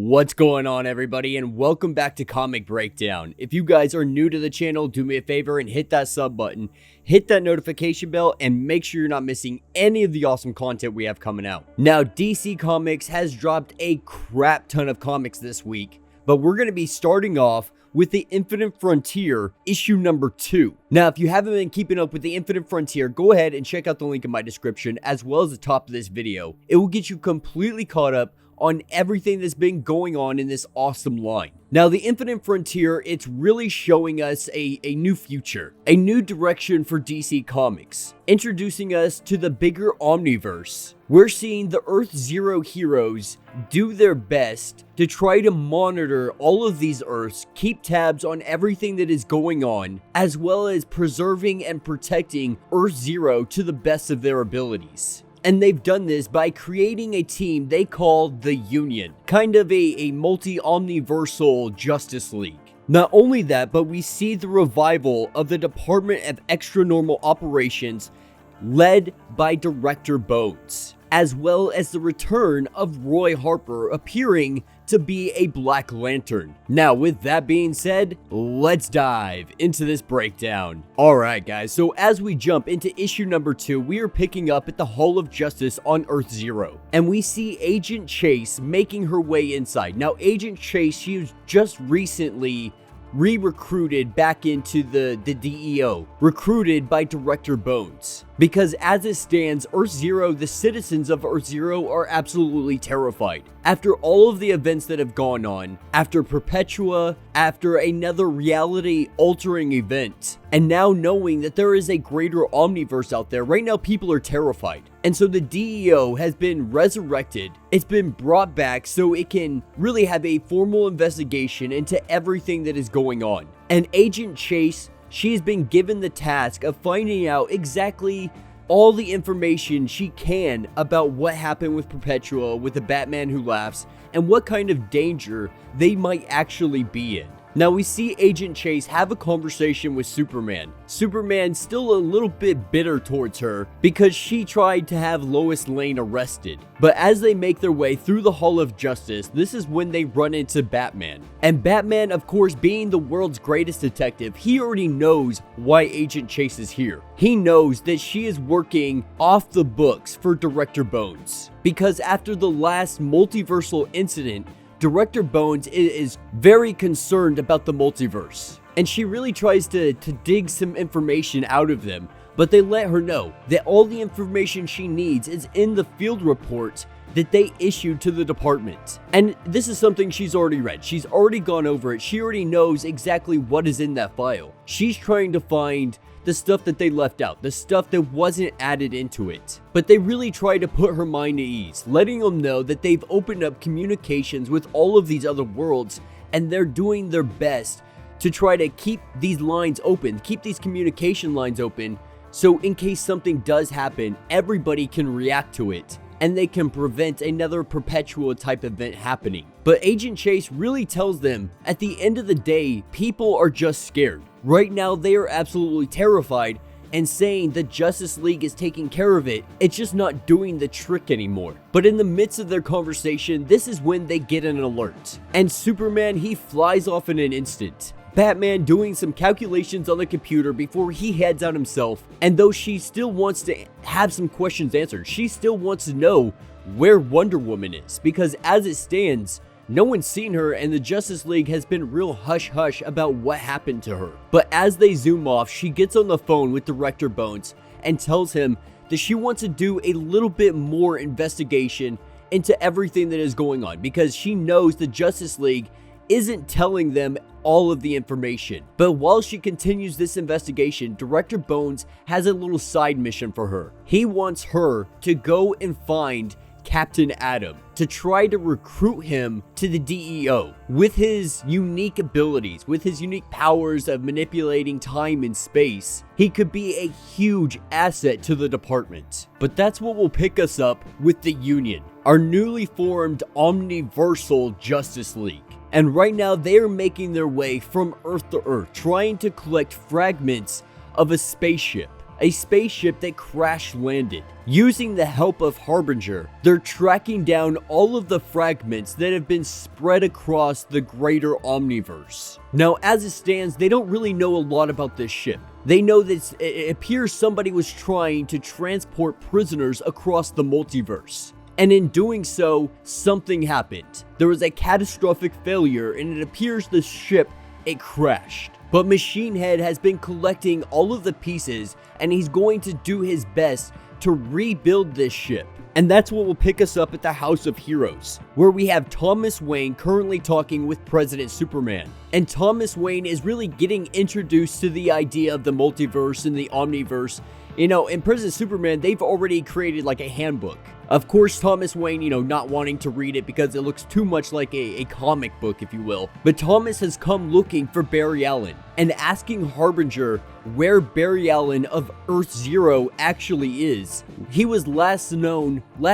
What's going on, everybody, and welcome back to Comic Breakdown. If you guys are new to the channel, do me a favor and hit that sub button, hit that notification bell, and make sure you're not missing any of the awesome content we have coming out. Now, DC Comics has dropped a crap ton of comics this week, but we're going to be starting off with the Infinite Frontier issue number 2. Now, if you haven't been keeping up with the Infinite Frontier, go ahead and check out the link in my description as well as the top of this video. It will get you completely caught up on everything that's been going on in this awesome line. Now, the Infinite Frontier, it's really showing us a new future, a new direction for DC Comics, introducing us to the bigger Omniverse. We're seeing the Earth Zero heroes do their best to try to monitor all of these Earths, keep tabs on everything that is going on, as well as preserving and protecting Earth Zero to the best of their abilities. And they've done this by creating a team they call the Union, kind of a multi-omniversal Justice League. Not only that, but we see the revival of the Department of Extra Normal Operations led by Director Bones, as well as the return of Roy Harper appearing to be a Black Lantern. Now, with that being said, let's dive into this breakdown. Alright guys, so as we jump into issue number 2, we are picking up at the Hall of Justice on Earth Zero. And we see Agent Chase making her way inside. Now, Agent Chase, she was just recently re-recruited back into the D.E.O, recruited by Director Bones. Because as it stands, Earth Zero, the citizens of Earth Zero are absolutely terrified. After all of the events that have gone on, after Perpetua, after another reality-altering event, and now knowing that there is a greater omniverse out there, right now people are terrified. And so the D.E.O has been resurrected. It's been brought back so it can really have a formal investigation into everything that is going on. And Agent Chase, she's been given the task of finding out exactly all the information she can about what happened with Perpetua, with the Batman Who Laughs, and what kind of danger they might actually be in. Now, we see Agent Chase have a conversation with Superman. Superman's still a little bit bitter towards her because she tried to have Lois Lane arrested. But as they make their way through the Hall of Justice, this is when they run into Batman. And Batman, of course, being the world's greatest detective, he already knows why Agent Chase is here. He knows that she is working off the books for Director Bones. Because after the last multiversal incident, Director Bones is very concerned about the multiverse, and she really tries to dig some information out of them, but they let her know that all the information she needs is in the field report that they issued to the department. And this is something she's already read. She's already gone over it. She already knows exactly what is in that file. She's trying to find the stuff that they left out, the stuff that wasn't added into it. But they really try to put her mind at ease, letting them know that they've opened up communications with all of these other worlds, and they're doing their best to try to keep these lines open, keep these communication lines open, so in case something does happen, everybody can react to it, and they can prevent another Perpetua type event happening. But Agent Chase really tells them, at the end of the day, people are just scared. Right now, they are absolutely terrified and saying the Justice League is taking care of it. It's just not doing the trick anymore. But in the midst of their conversation, this is when they get an alert. And Superman, he flies off in an instant. Batman doing some calculations on the computer before he heads out himself. And though she still wants to have some questions answered, she still wants to know where Wonder Woman is. Because as it stands, no one's seen her, and the Justice League has been real hush-hush about what happened to her. But as they zoom off, she gets on the phone with Director Bones and tells him that she wants to do a little bit more investigation into everything that is going on, because she knows the Justice League isn't telling them all of the information. But while she continues this investigation, Director Bones has a little side mission for her. He wants her to go and find Captain Atom, to try to recruit him to the D.E.O. With his unique abilities, with his unique powers of manipulating time and space, he could be a huge asset to the department. But that's what will pick us up with the Union, our newly formed Omniversal Justice League. And right now they are making their way from Earth to Earth, trying to collect fragments of a spaceship. a spaceship that crash landed. Using the help of Harbinger, they're tracking down all of the fragments that have been spread across the greater Omniverse. Now, as it stands, they don't really know a lot about this ship. They know that it appears somebody was trying to transport prisoners across the multiverse. And in doing so, something happened. There was a catastrophic failure, and it appears the ship, it crashed. But Machine Head has been collecting all of the pieces, and he's going to do his best to rebuild this ship. And that's what will pick us up at the House of Heroes, where we have Thomas Wayne currently talking with President Superman. And Thomas Wayne is really getting introduced to the idea of the multiverse and the omniverse. You know, in President Superman, they've already created like a handbook. Of course, Thomas Wayne, not wanting to read it because it looks too much like a comic book, if you will. But Thomas has come looking for Barry Allen and asking Harbinger where Barry Allen of Earth Zero actually is. He was last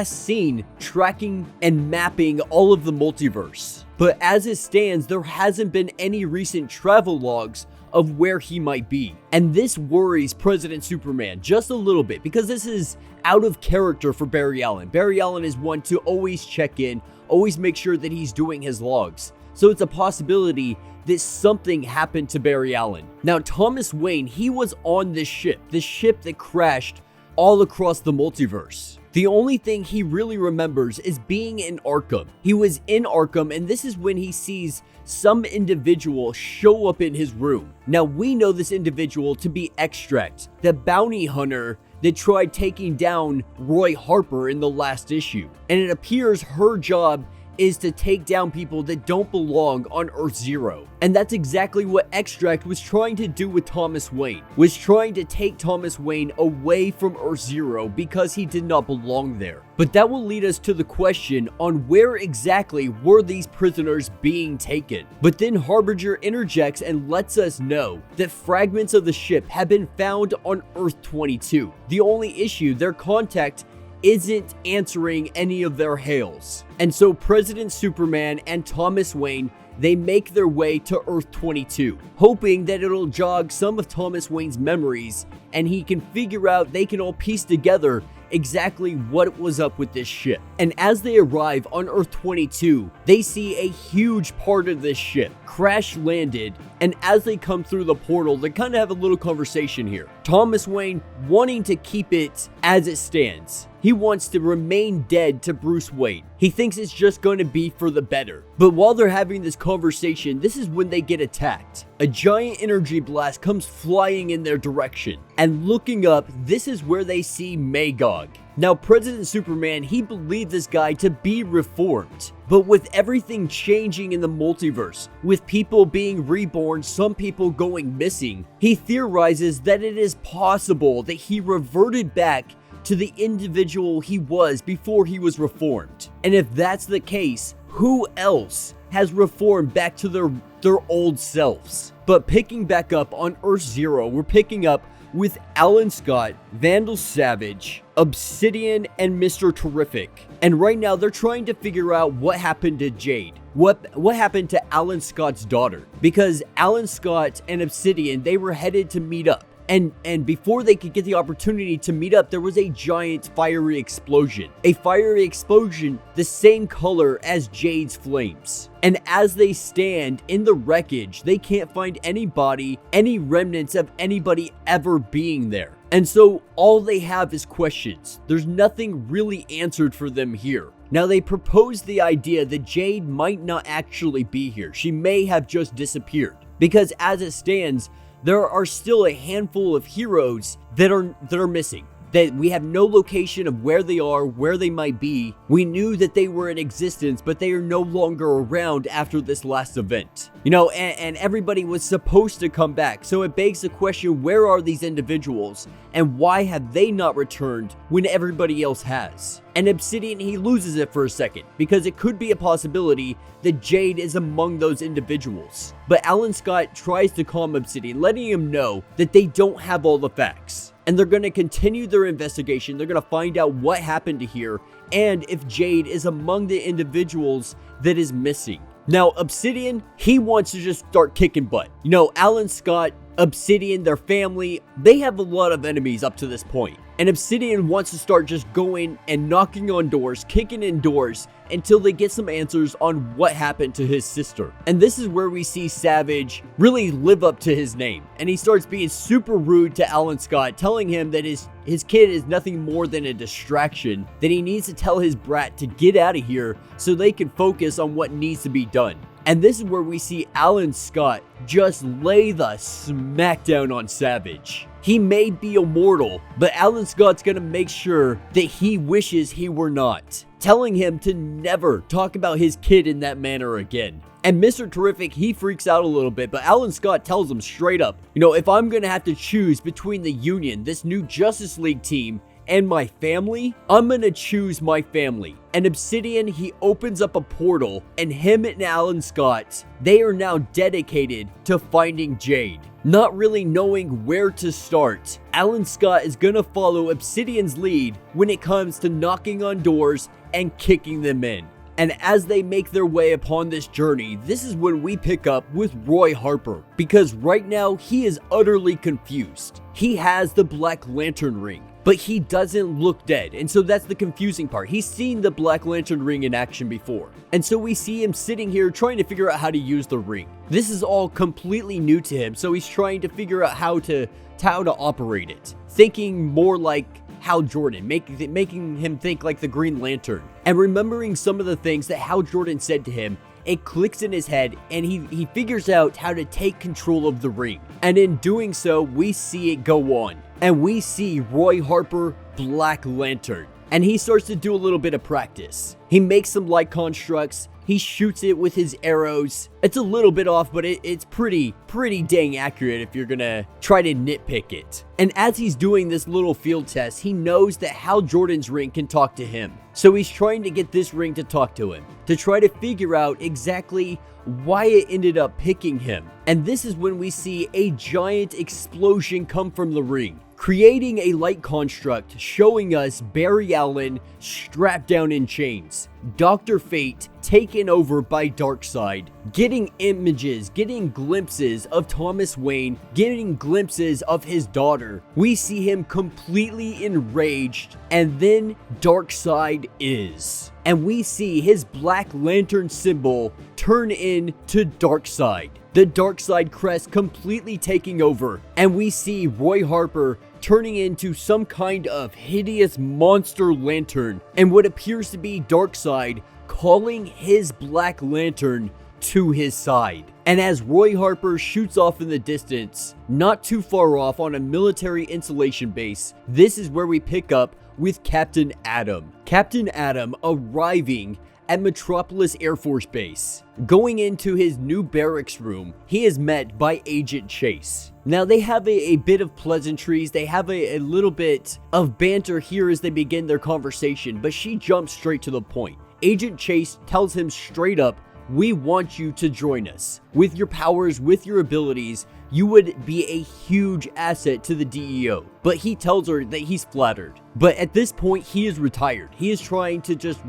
seen tracking and mapping all of the multiverse. But as it stands, there hasn't been any recent travel logs of where he might be. And this worries President Superman just a little bit because this is out of character for Barry Allen. Barry Allen is one to always check in, always make sure that he's doing his logs. So it's a possibility that something happened to Barry Allen. Now, Thomas Wayne, he was on this ship that crashed all across the multiverse. The only thing he really remembers is being in Arkham. He was in Arkham, and this is when he sees some individual show up in his room. Now, we know this individual to be Extract, the bounty hunter that tried taking down Roy Harper in the last issue. And it appears her job is to take down people that don't belong on Earth Zero. And that's exactly what Extract was trying to do with Thomas Wayne, was trying to take Thomas Wayne away from Earth Zero because he did not belong there. But that will lead us to the question on where exactly were these prisoners being taken. But then Harbinger interjects and lets us know that fragments of the ship have been found on Earth 22. The only issue, their contact isn't answering any of their hails. And so President Superman and Thomas Wayne, they make their way to Earth 22, hoping that it'll jog some of Thomas Wayne's memories and he can figure out, they can all piece together exactly what was up with this ship. And as they arrive on Earth 22, they see a huge part of this ship crash landed, and as they come through the portal, they kind of have a little conversation here. Thomas Wayne wanting to keep it as it stands. He wants to remain dead to Bruce Wayne. He thinks it's just going to be for the better. But while they're having this conversation, this is when they get attacked. A giant energy blast comes flying in their direction. And looking up, this is where they see Magog. Now, President Superman, he believed this guy to be reformed. But with everything changing in the multiverse, with people being reborn, some people going missing, he theorizes that it is possible that he reverted back to the individual he was before he was reformed. And if that's the case, who else has reformed back to their old selves? But picking back up on Earth Zero, we're picking up with Alan Scott, Vandal Savage, Obsidian, and Mr. Terrific. And right now they're trying to figure out what happened to Jade. What happened to Alan Scott's daughter? Because Alan Scott and Obsidian, they were headed to meet up. And before they could get the opportunity to meet up, there was a giant fiery explosion. A fiery explosion the same color as Jade's flames. And as they stand in the wreckage, they can't find any body, any remnants of anybody ever being there. And so all they have is questions. There's nothing really answered for them here. Now, they proposed the idea that Jade might not actually be here. She may have just disappeared. Because as it stands, there are still a handful of heroes that are missing. That we have no location of where they are, where they might be. We knew that they were in existence, but they are no longer around after this last event. And everybody was supposed to come back. So it begs the question, where are these individuals? And why have they not returned when everybody else has? And Obsidian, he loses it for a second, because it could be a possibility that Jade is among those individuals. But Alan Scott tries to calm Obsidian, letting him know that they don't have all the facts. And they're going to continue their investigation. They're going to find out what happened to here and if Jade is among the individuals that is missing. Now, Obsidian, he wants to just start kicking butt. Alan Scott Obsidian, their family, they have a lot of enemies up to this point. And Obsidian wants to start just going and knocking on doors, kicking in doors, until they get some answers on what happened to his sister. And this is where we see Savage really live up to his name. And he starts being super rude to Alan Scott, telling him that his kid is nothing more than a distraction, that he needs to tell his brat to get out of here so they can focus on what needs to be done. And this is where we see Alan Scott just lay the smackdown on Savage. He may be immortal, but Alan Scott's gonna make sure that he wishes he were not, telling him to never talk about his kid in that manner again. And Mr. Terrific, he freaks out a little bit, but Alan Scott tells him straight up, if I'm gonna have to choose between the Union, this new Justice League team, and my family, I'm gonna choose my family. And Obsidian, he opens up a portal, and him and Alan Scott, they are now dedicated to finding Jade. Not really knowing where to start, Alan Scott is gonna follow Obsidian's lead when it comes to knocking on doors and kicking them in. And as they make their way upon this journey, this is when we pick up with Roy Harper, because right now he is utterly confused. He has the Black Lantern ring, but he doesn't look dead, and so that's the confusing part. He's seen the Black Lantern ring in action before, and so we see him sitting here trying to figure out how to use the ring. This is all completely new to him, so he's trying to figure out how to operate it, thinking more like Hal Jordan, making him think like the Green Lantern, and remembering some of the things that Hal Jordan said to him. It clicks in his head, and he figures out how to take control of the ring. And in doing so, we see it go on. And we see Roy Harper, Black Lantern. And he starts to do a little bit of practice. He makes some light constructs. He shoots it with his arrows. It's a little bit off, but it's pretty dang accurate if you're gonna try to nitpick it. And as he's doing this little field test, he knows that Hal Jordan's ring can talk to him. So he's trying to get this ring to talk to him, to try to figure out exactly why it ended up picking him. And this is when we see a giant explosion come from the ring, creating a light construct showing us Barry Allen strapped down in chains, Dr. Fate taken over by Darkseid, getting images, getting glimpses of Thomas Wayne, getting glimpses of his daughter. We see him completely enraged, and then Darkseid is. And we see his Black Lantern symbol turn into Darkseid. The Darkseid crest completely taking over, and we see Roy Harper turning into some kind of hideous monster lantern, and what appears to be Darkseid calling his Black Lantern to his side. And as Roy Harper shoots off in the distance, not too far off on a military installation base, this is where we pick up with Captain Atom. Captain Atom arriving at Metropolis Air Force Base. Going into his new barracks room, he is met by Agent Chase. Now they have a bit of pleasantries, they have a little bit of banter here as they begin their conversation, but she jumps straight to the point. Agent Chase tells him straight up, "We want you to join us. With your powers, with your abilities, you would be a huge asset to the D.E.O. But he tells her that he's flattered. But at this point, he is retired. He is trying to just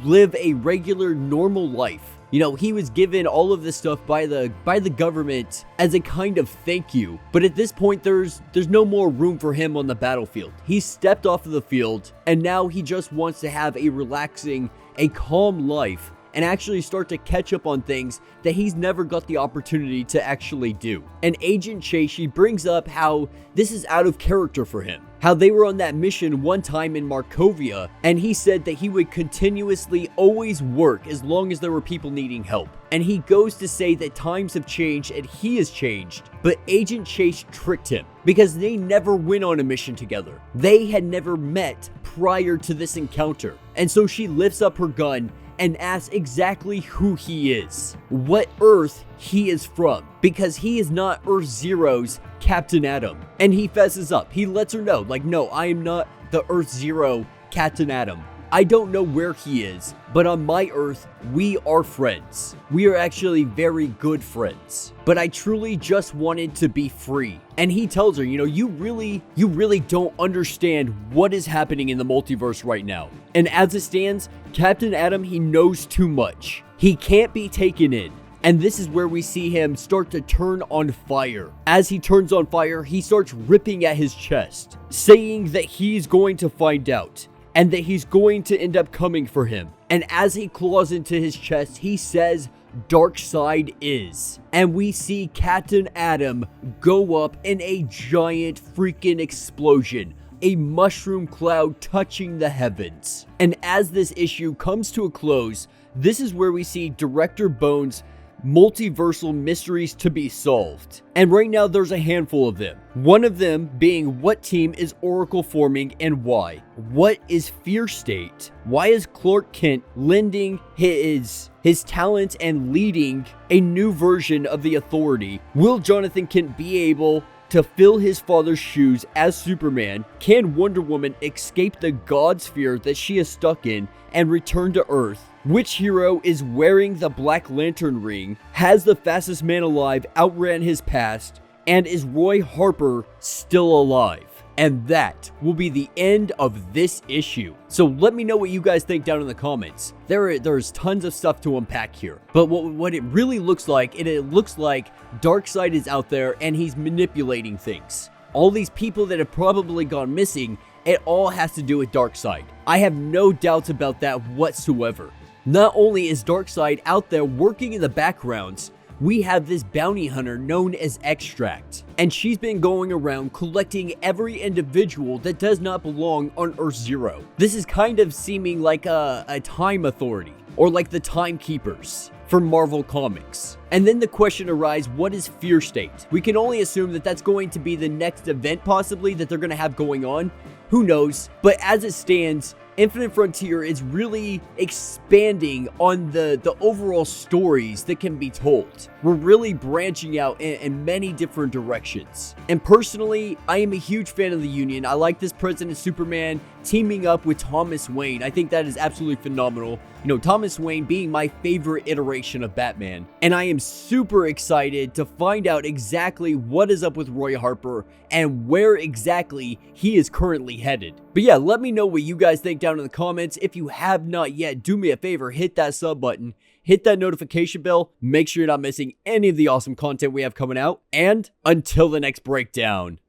live a regular, normal life. He was given all of this stuff by the government as a kind of thank you. But at this point, there's no more room for him on the battlefield. He stepped off of the field, and now he just wants to have a relaxing, a calm life, and actually start to catch up on things that he's never got the opportunity to actually do. And Agent Chase, she brings up how this is out of character for him. How they were on that mission one time in Markovia, and he said that he would continuously always work as long as there were people needing help. And he goes to say that times have changed and he has changed, but Agent Chase tricked him because they never went on a mission together. They had never met prior to this encounter. And so she lifts up her gun and asks exactly who he is, what Earth he is from, because he is not Earth Zero's Captain Atom. And he fesses up. He lets her know, no, I am not the Earth Zero Captain Atom. I don't know where he is, but on my Earth, we are friends. We are actually very good friends. But I truly just wanted to be free. And he tells her, you really don't understand what is happening in the multiverse right now. And as it stands, Captain Atom, he knows too much. He can't be taken in. And this is where we see him start to turn on fire. As he turns on fire, he starts ripping at his chest, saying that he's going to find out and that he's going to end up coming for him. And as he claws into his chest, he says, "Dark side is." And we see Captain Atom go up in a giant freaking explosion, a mushroom cloud touching the heavens. And as this issue comes to a close, this is where we see Director Bones' multiversal mysteries to be solved. And right now there's a handful of them. One of them being, what team is Oracle forming and why? What is Fear State? Why is Clark Kent lending his talent and leading a new version of the Authority? Will Jonathan Kent be able to fill his father's shoes as Superman? Can Wonder Woman escape the God sphere that she is stuck in and return to Earth? Which hero is wearing the Black Lantern ring? Has the fastest man alive outran his past? And is Roy Harper still alive? And that will be the end of this issue. So let me know what you guys think down in the comments. There's tons of stuff to unpack here. But what it really looks like, it looks like Darkseid is out there and he's manipulating things. All these people that have probably gone missing, it all has to do with Darkseid. I have no doubts about that whatsoever. Not only is Darkseid out there working in the backgrounds, we have this bounty hunter known as Extract, and she's been going around collecting every individual that does not belong on Earth Zero. This is kind of seeming like a time authority, or like the Timekeepers for Marvel Comics. And then the question arises, what is Fear State? We can only assume that that's going to be the next event possibly that they're going to have going on. Who knows? But as it stands, Infinite Frontier is really expanding on the overall stories that can be told. We're really branching out in many different directions. And personally, I am a huge fan of the Union. I like this President Superman teaming up with Thomas Wayne. I think that is absolutely phenomenal. You know, Thomas Wayne being my favorite iteration of Batman. And I am super excited to find out exactly what is up with Roy Harper and where exactly he is currently headed. But yeah, let me know what you guys think down in the comments. If you have not yet, do me a favor, hit that sub button, hit that notification bell, make sure you're not missing any of the awesome content we have coming out, and until the next breakdown.